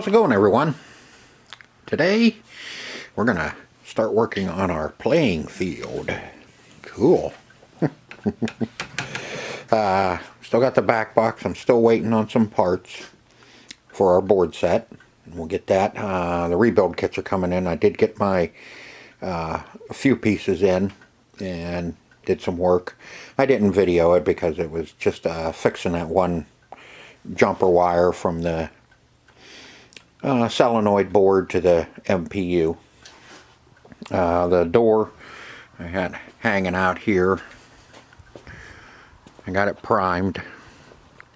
How's it going, everyone? Today we're gonna start working on our playing field. Cool. Still got the back box. I'm still waiting on some parts for our board set. We'll get that. The rebuild kits are coming in. I did get my a few pieces in and did some work. I didn't video it because it was just fixing that one jumper wire from the solenoid board to the MPU. The door I had hanging out here, I got it primed,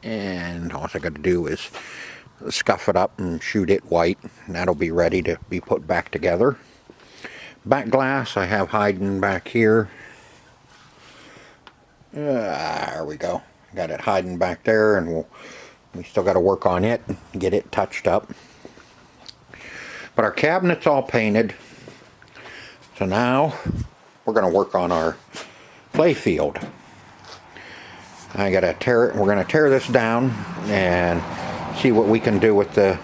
and all I got to do is scuff it up and shoot it white, and that'll be ready to be put back together. Back glass I have hiding back here. There we go. Got it hiding back there, and we still got to work on it, get it touched up. But our cabinet's all painted, so now we're going to work on our playfield. I got to tear it. We're going to tear this down and see what we can do with the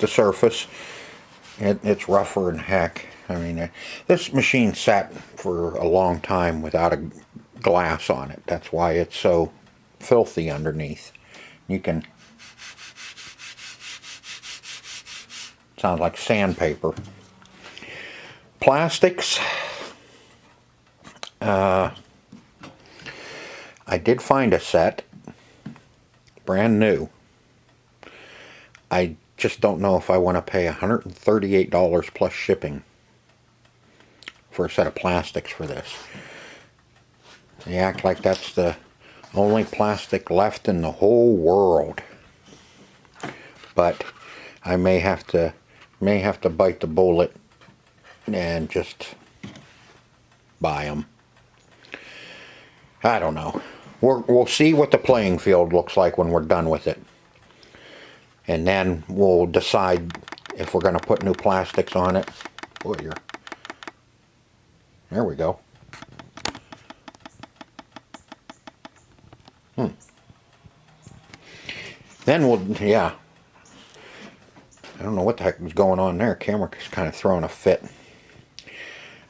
surface. It's rougher than heck. I mean, this machine sat for a long time without a glass on it. That's why it's so filthy underneath. You can, sounds like sandpaper. Plastics. I did find a set, brand new. I just don't know if I want to pay $138 plus shipping for a set of plastics for this. They act like that's the only plastic left in the whole world. But I may have to bite the bullet and just buy them. I don't know. We'll see what the playing field looks like when we're done with it. And then we'll decide if we're going to put new plastics on it. Boy, there we go. Then yeah. I don't know what the heck was going on there. Camera's kind of throwing a fit.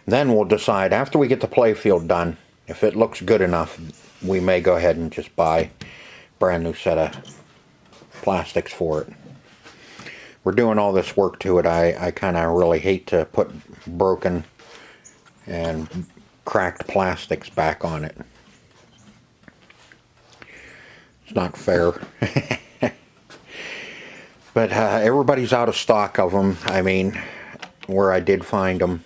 Then we'll decide, after we get the playfield done, if it looks good enough, we may go ahead and just buy a brand new set of plastics for it. We're doing all this work to it. I kind of really hate to put broken and cracked plastics back on it. It's not fair. But everybody's out of stock of them. I mean, where I did find them,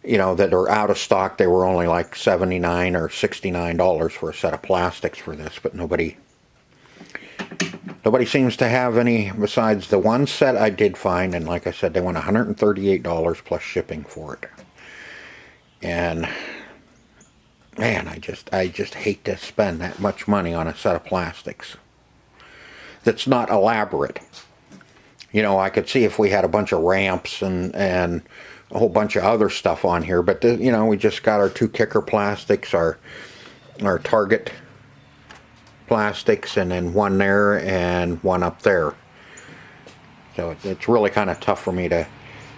you know, that are out of stock, they were only like $79 or $69 for a set of plastics for this, but nobody seems to have any besides the one set I did find, and like I said, they want $138 plus shipping for it. And man, I just hate to spend that much money on a set of plastics that's not elaborate. You know, I could see if we had a bunch of ramps and a whole bunch of other stuff on here, but you know, we just got our two kicker plastics, our target plastics, and then one there and one up there. So it's really kind of tough for me to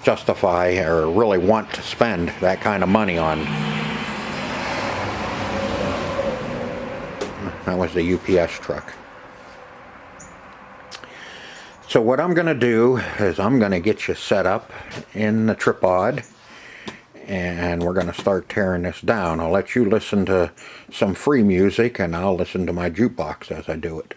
justify or really want to spend that kind of money on. That was the UPS truck. So what I'm going to do is I'm going to get you set up in the tripod, and we're going to start tearing this down. I'll let you listen to some free music, and I'll listen to my jukebox as I do it.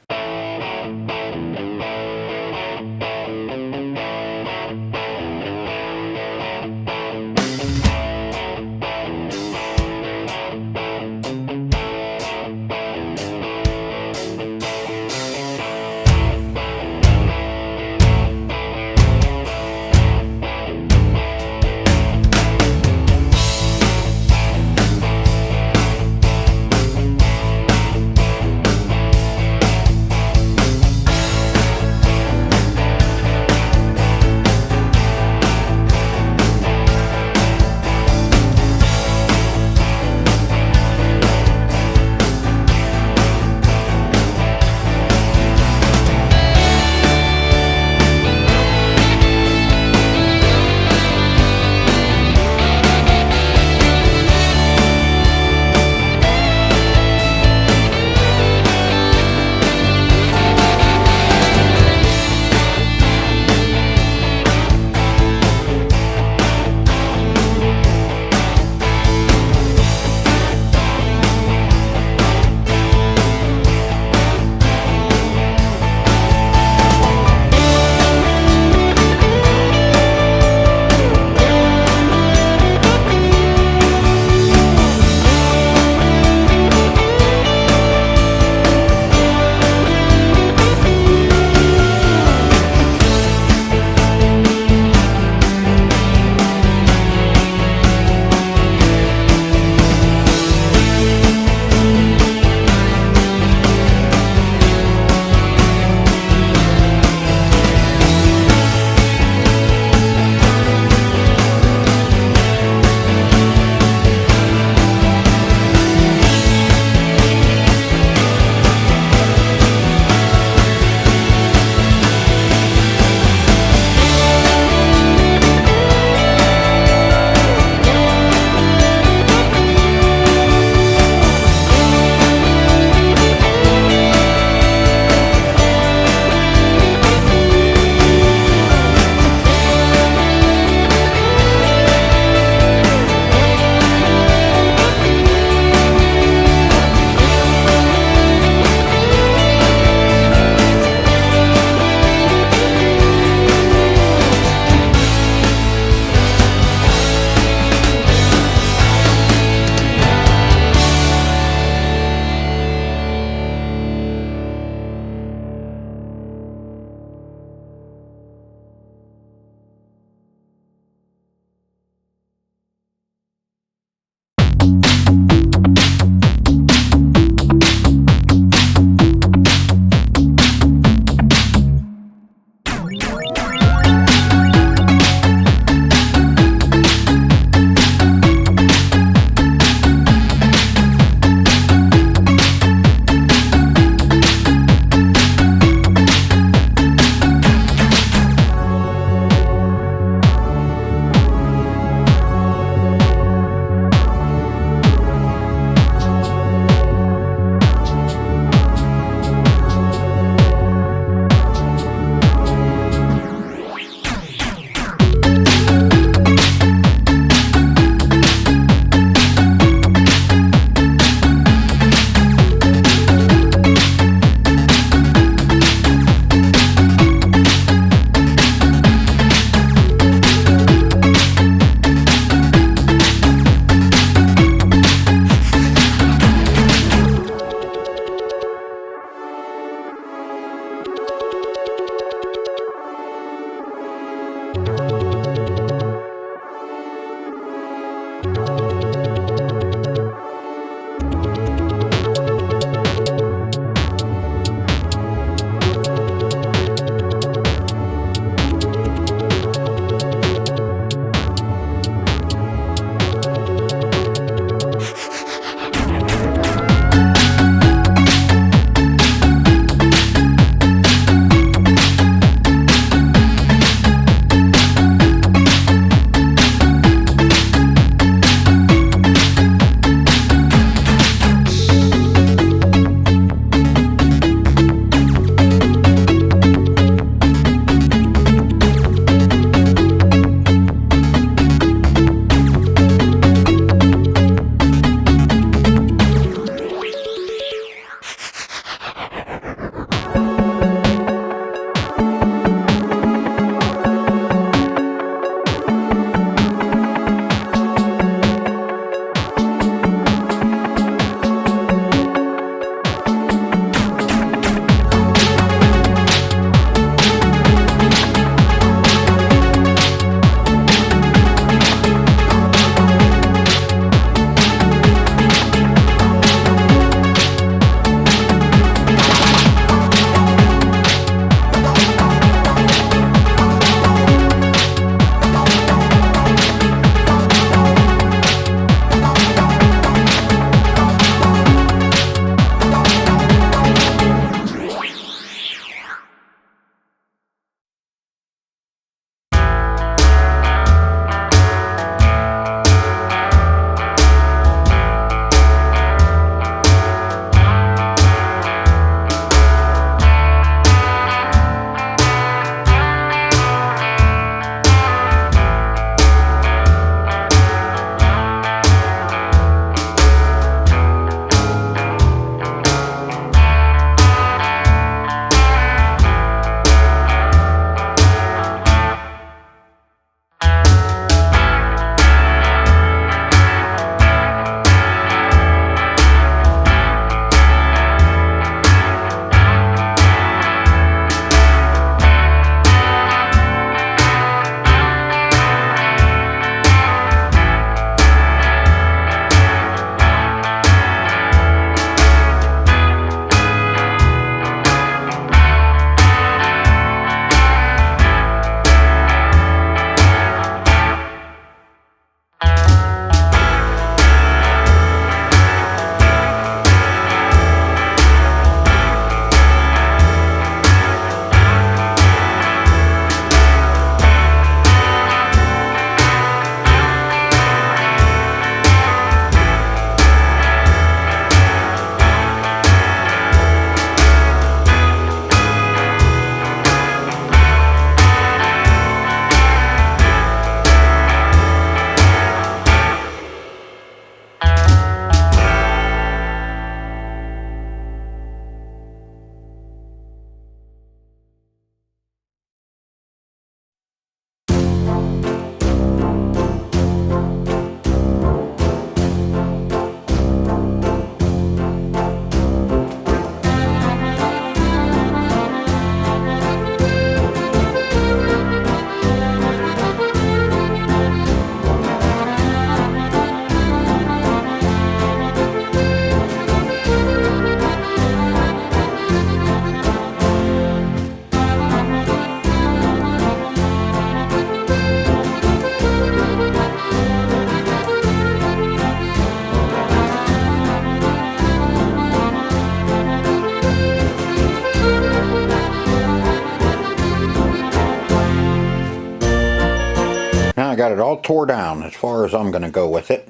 I got it all tore down as far as I'm going to go with it.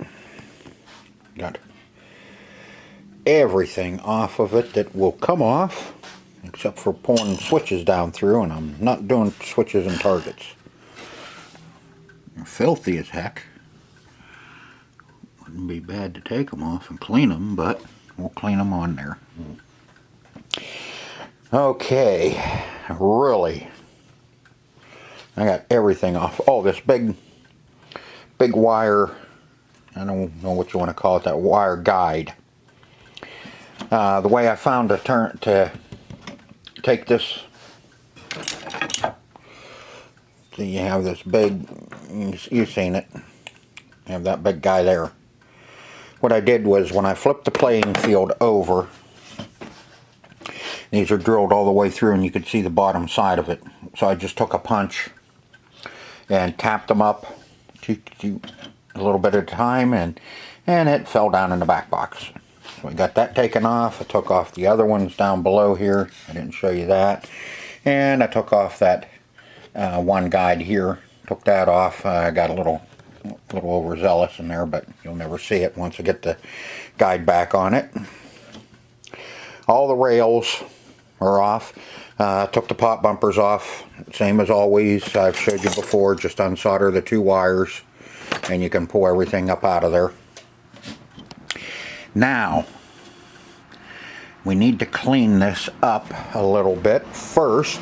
Got everything off of it that will come off, except for pulling switches down through, and I'm not doing switches and targets. They're filthy as heck. Wouldn't be bad to take them off and clean them, but we'll clean them on there. Okay, really, I got everything off. Oh, this big wire, I don't know what you want to call it, that wire guide. The way I found to take this, so you have this big, you've seen it, you have that big guy there. What I did was, when I flipped the playing field over, these are drilled all the way through and you can see the bottom side of it. So I just took a punch and tapped them up a little bit at a time, and it fell down in the back box. So I got that taken off. I took off the other ones down below here. I didn't show you that. And I took off that one guide here. Took that off. I got a little overzealous in there, but you'll never see it once I get the guide back on it. All the rails are off. Took the pop bumpers off, same as always. I've showed you before, just unsolder the 2 wires and you can pull everything up out of there. Now, we need to clean this up a little bit first.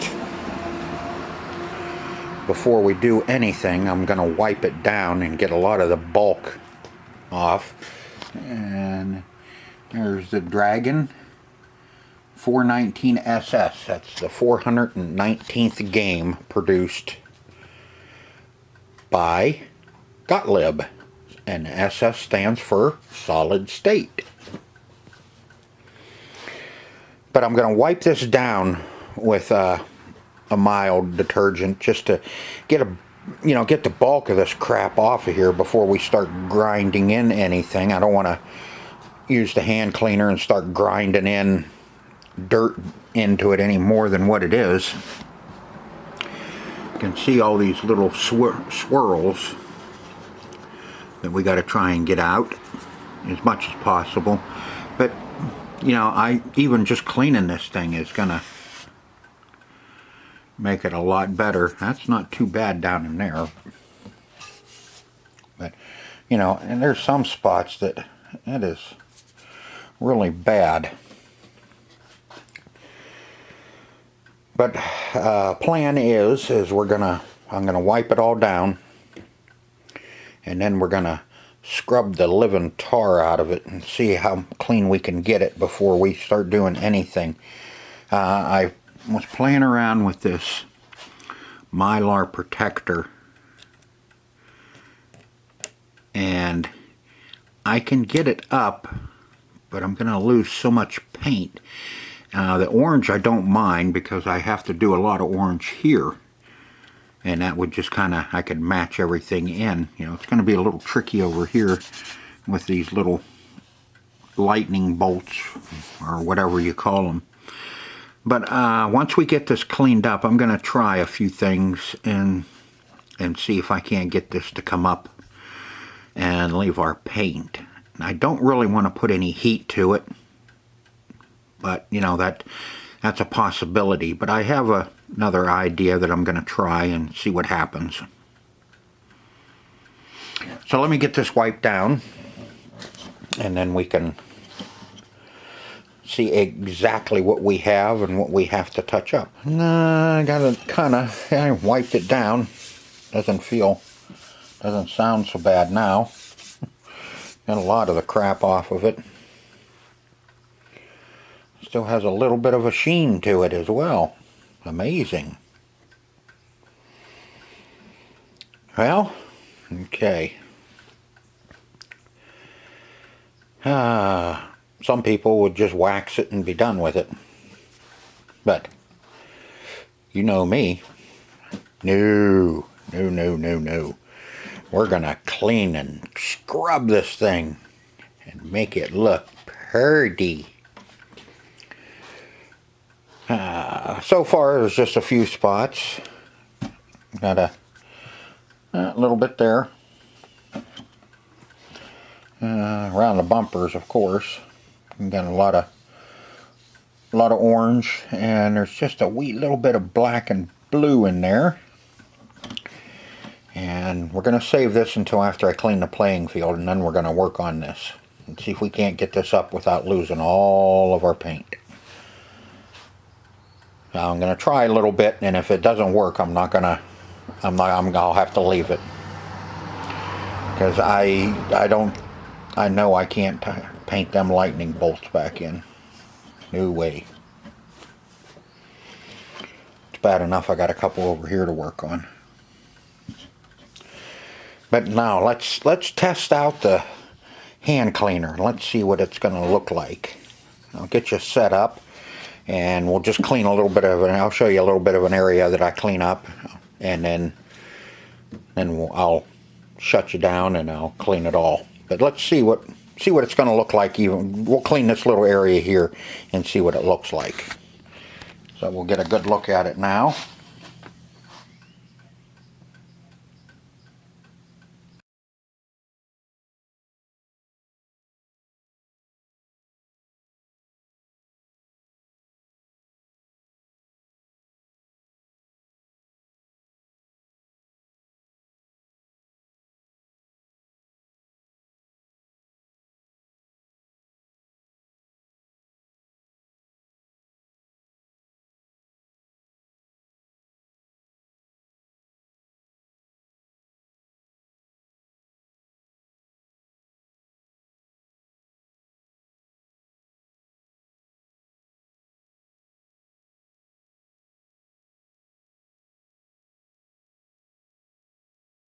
Before we do anything, I'm going to wipe it down and get a lot of the bulk off. And there's the Dragon 419 SS. That's the 419th game produced by Gottlieb. And SS stands for solid state. But I'm going to wipe this down with a mild detergent just to get get the bulk of this crap off of here before we start grinding in anything. I don't want to use the hand cleaner and start grinding in dirt into it any more than what it is. You can see all these little swirls that we got to try and get out as much as possible. But I even just cleaning this thing is gonna make it a lot better. That's not too bad down in there, but and there's some spots that it is really bad. But plan is I'm gonna wipe it all down, and then we're gonna scrub the living tar out of it and see how clean we can get it before we start doing anything. I was playing around with this Mylar protector, and I can get it up, but I'm gonna lose so much paint. The orange I don't mind because I have to do a lot of orange here, and that would just I could match everything in. It's going to be a little tricky over here with these little lightning bolts or whatever you call them. But once we get this cleaned up, I'm going to try a few things and see if I can't get this to come up and leave our paint. And I don't really want to put any heat to it, but that's a possibility. But I have another idea that I'm going to try and see what happens. So let me get this wiped down, and then we can see exactly what we have and what we have to touch up. I got it I wiped it down. Doesn't sound so bad now. Got a lot of the crap off of it. Still has a little bit of a sheen to it as well. Amazing. Well, okay. Some people would just wax it and be done with it. But, you know me. No. We're gonna clean and scrub this thing and make it look pretty. So far there's just a few spots. Got a little bit there. Around the bumpers, of course. We've got a lot of orange, and there's just a wee little bit of black and blue in there. And we're going to save this until after I clean the playing field, and then we're going to work on this and see if we can't get this up without losing all of our paint. Now I'm going to try a little bit, and if it doesn't work, I'll have to leave it, because I know I can't paint them lightning bolts back in. No way. It's bad enough I got a couple over here to work on. But now let's test out the hand cleaner. Let's see what it's going to look like. I'll get you set up, and we'll just clean a little bit of it. I'll show you a little bit of an area that I clean up, and then I'll shut you down and I'll clean it all. But let's see what it's going to look like. Even we'll clean this little area here and see what it looks like. So we'll get a good look at it now.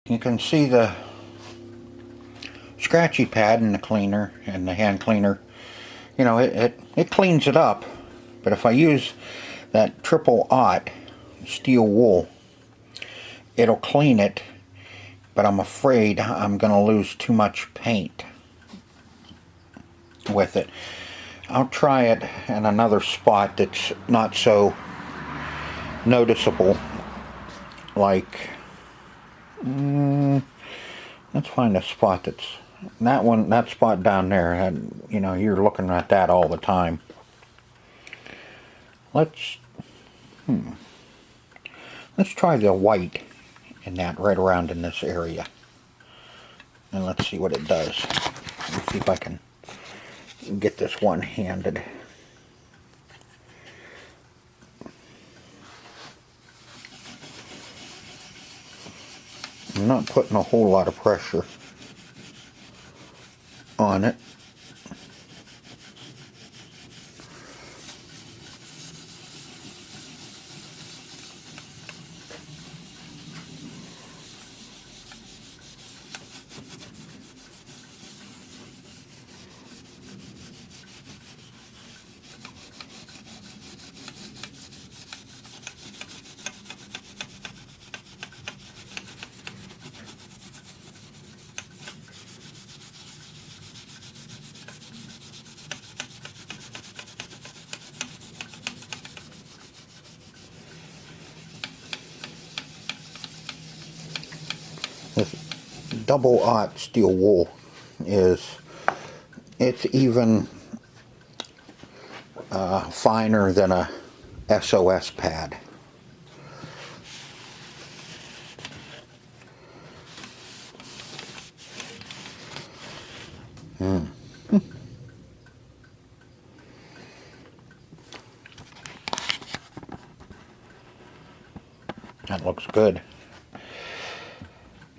You can see the scratchy pad in the cleaner and the hand cleaner. You know, it cleans it up, but if I use that triple aught steel wool, it'll clean it, but I'm afraid I'm going to lose too much paint with it. I'll try it in another spot that's not so noticeable, like let's find a spot that's that spot down there. And, you know, you're looking at that all the time. Let's try the white in that right around in this area, and let's see what it does. Let's see if I can get this one-handed. I'm not putting a whole lot of pressure on it. This double aught steel wool it's even finer than a SOS pad. That looks good.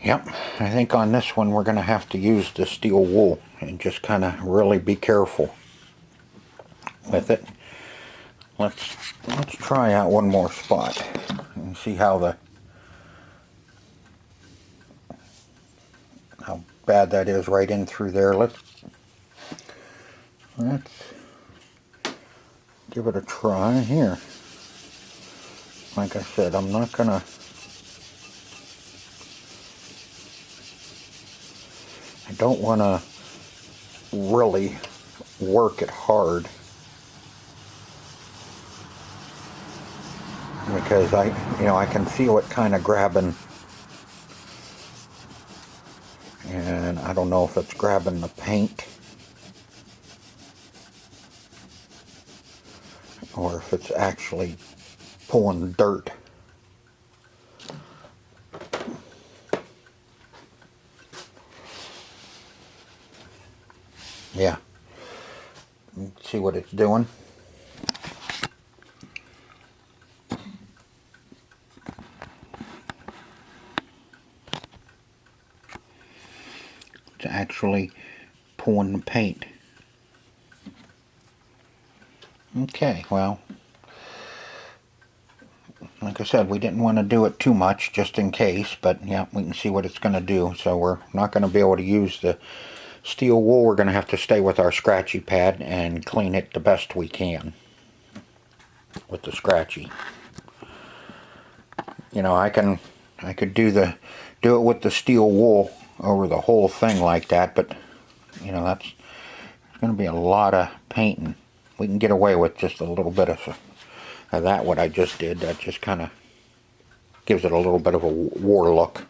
Yep, I think on this one we're going to have to use the steel wool and just kind of really be careful with it. Let's try out one more spot and see how bad that is right in through there. Let's give it a try here. Like I said, I'm not gonna I don't want to really work it hard, because I can feel it kind of grabbing don't know if it's grabbing the paint or if it's actually pulling dirt. Yeah. Let's see what it's doing. It's actually pulling the paint. Okay, well, like I said, we didn't want to do it too much just in case, but yeah, we can see what it's going to do. So we're not going to be able to use the steel wool. We're going to have to stay with our scratchy pad and clean it the best we can with the scratchy. You know, I could do it with the steel wool over the whole thing like that, but you know, that's going to be a lot of painting. We can get away with just a little bit of that, what I just did. That just kind of gives it a little bit of a war look.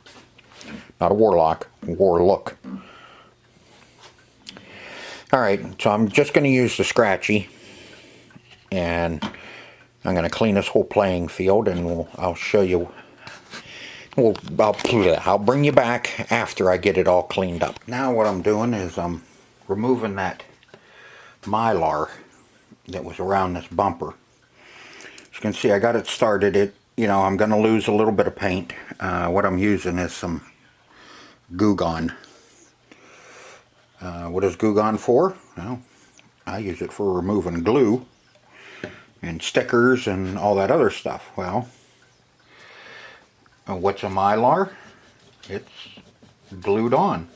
Not a warlock, war look. Alright, so I'm just going to use the scratchy, and I'm going to clean this whole playing field, and I'll show you. I'll bring you back after I get it all cleaned up. Now what I'm doing is I'm removing that mylar that was around this bumper. As you can see, I got it started. You know, I'm going to lose a little bit of paint. What I'm using is some Goo Gone. What is Goo Gone for? Well, I use it for removing glue and stickers and all that other stuff. Well, what's a mylar? It's glued on.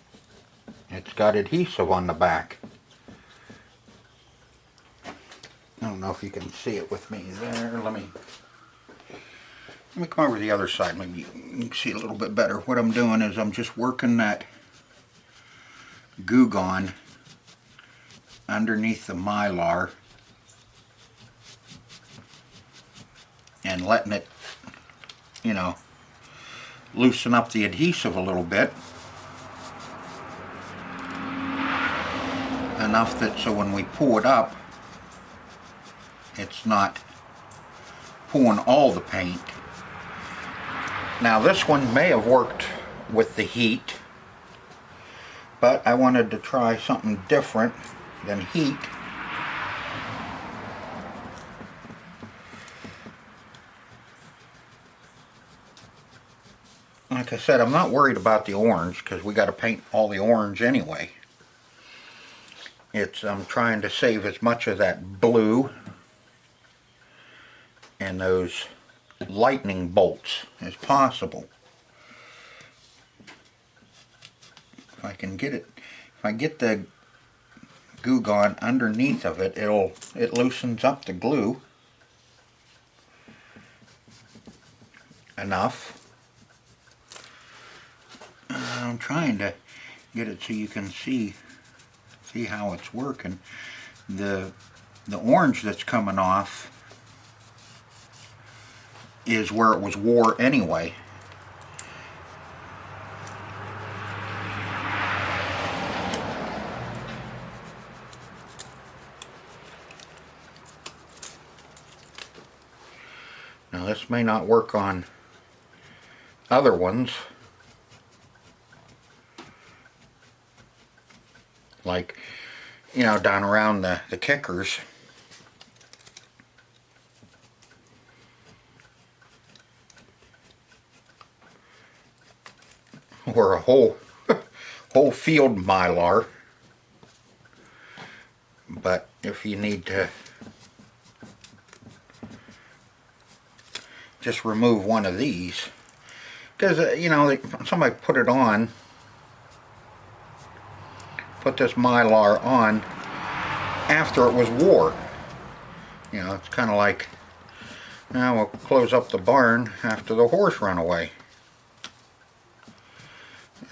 It's got adhesive on the back. I don't know if you can see it with me there. Let me come over to the other side. Maybe you can see it a little bit better. What I'm doing is I'm just working that Goo Gone underneath the mylar and letting it, you know, loosen up the adhesive a little bit. Enough that so when we pull it up, it's not pulling all the paint. Now this one may have worked with the heat, but I wanted to try something different than heat. Like I said, I'm not worried about the orange because we got to paint all the orange anyway. I'm trying to save as much of that blue and those lightning bolts as possible. If I can get it, if I get the Goo Gone underneath of it, it loosens up the glue enough. I'm trying to get it so you can see how it's working. The orange that's coming off is where it was wore anyway. Now this may not work on other ones, like, you know, down around the kickers. Or a whole field mylar. But if you need to just remove one of these, because you know, somebody put this mylar on after it was wore. You know, it's kind of like, now we'll close up the barn after the horse run away.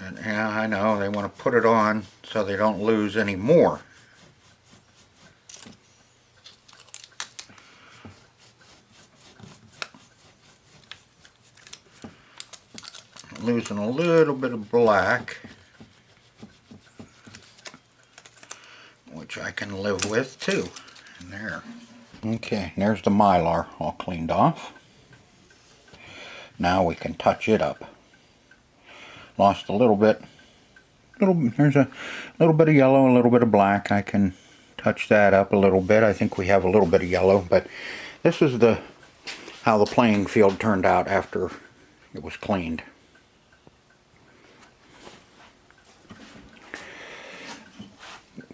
And yeah, I know they want to put it on so they don't lose any more. Losing a little bit of black. can live with too. And there. Okay, there's the Mylar all cleaned off. Now we can touch it up. Lost a little bit. There's a little bit of yellow, a little bit of black. I can touch that up a little bit. I think we have a little bit of yellow, but this is how the playing field turned out after it was cleaned.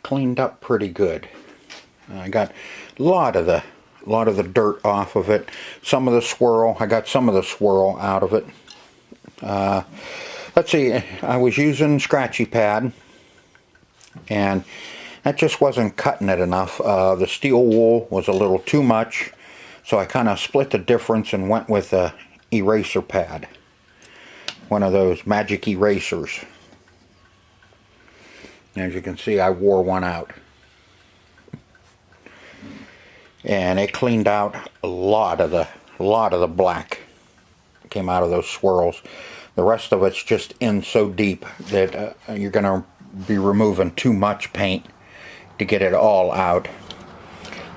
Cleaned up pretty good. I got a lot of the dirt off of it. Some of the swirl. I got some of the swirl out of it. Let's see. I was using scratchy pad, and that just wasn't cutting it enough. The steel wool was a little too much, so I kind of split the difference and went with a eraser pad. One of those magic erasers. As you can see, I wore one out. And it cleaned out a lot of the black came out of those swirls. The rest of it's just in so deep that you're going to be removing too much paint to get it all out.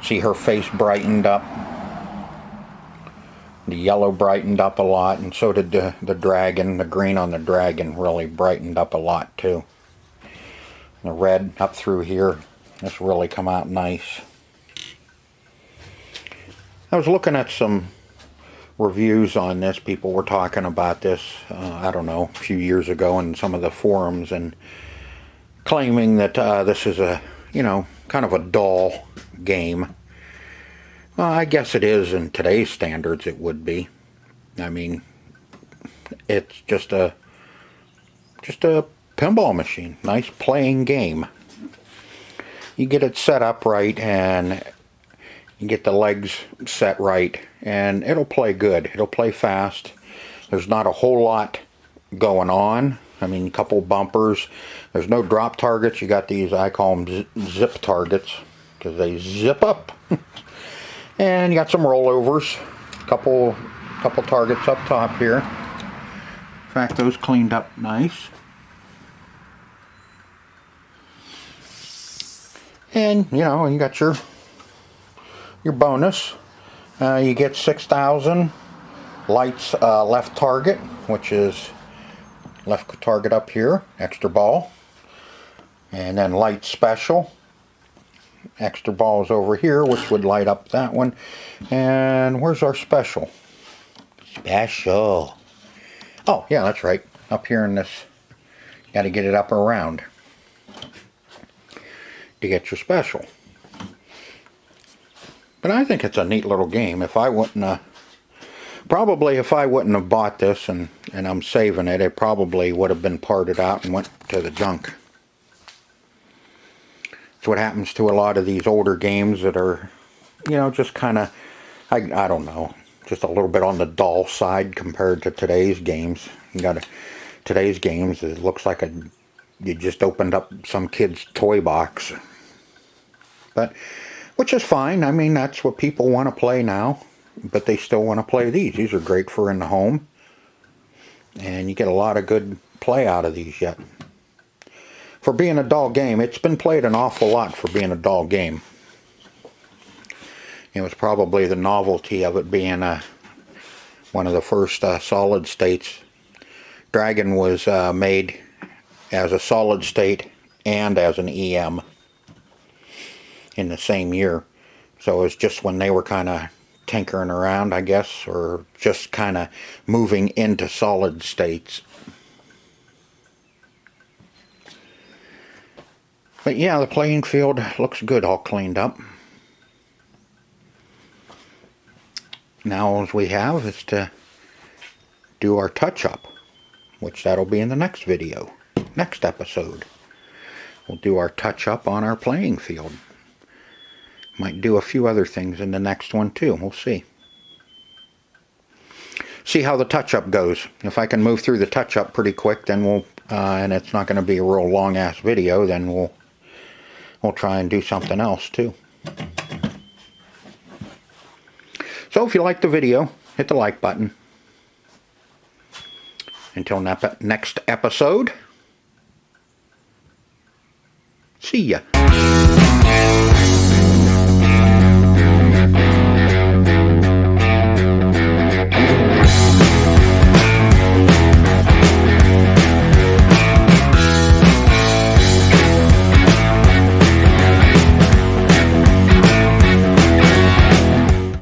See, her face brightened up. The yellow brightened up a lot, and so did the dragon. The green on the dragon really brightened up a lot too. The red up through here, this really come out nice. I was looking at some reviews on this. People were talking about this, I don't know, a few years ago in some of the forums, and claiming that this is a, kind of a dull game. Well, I guess it is in today's standards. It would be. I mean, it's just a pinball machine. Nice playing game. You get it set up right, and you get the legs set right, and it'll play good. It'll play fast. There's not a whole lot going on. I mean, a couple bumpers. There's no drop targets. You got these, I call them zip targets, because they zip up. And you got some rollovers. Couple targets up top here. In fact, those cleaned up nice. And, you got your bonus. You get 6,000 lights left target, which is left target up here, extra ball. And then light special. Extra balls over here, which would light up that one. And where's our special? Special. Oh, yeah, that's right. Up here in this, you got to get it up around to get your special. But I think it's a neat little game. If I wouldn't probably if I wouldn't have bought this and I'm saving it, it probably would have been parted out and went to the junk. It's what happens to a lot of these older games that are, just kind of, I don't know, just a little bit on the dull side compared to today's games. Today's games, it looks like you just opened up some kid's toy box. But, which is fine. I mean, that's what people want to play now. But they still want to play these. These are great for in the home. And you get a lot of good play out of these yet. For being a dull game, it's been played an awful lot for being a dull game. It was probably the novelty of it being one of the first solid states. Dragon was made as a solid state and as an EM in the same year. So it was just when they were kind of tinkering around, I guess, or just kind of moving into solid states. But yeah, the playing field looks good, all cleaned up. Now all we have is to do our touch-up, which that'll be in the next video, next episode. We'll do our touch-up on our playing field. Might do a few other things in the next one too, we'll see. See how the touch-up goes. If I can move through the touch-up pretty quick, then we'll, and it's not going to be a real long-ass video, then we'll try and do something else too. So if you like the video, hit the like button. Until next episode, see ya.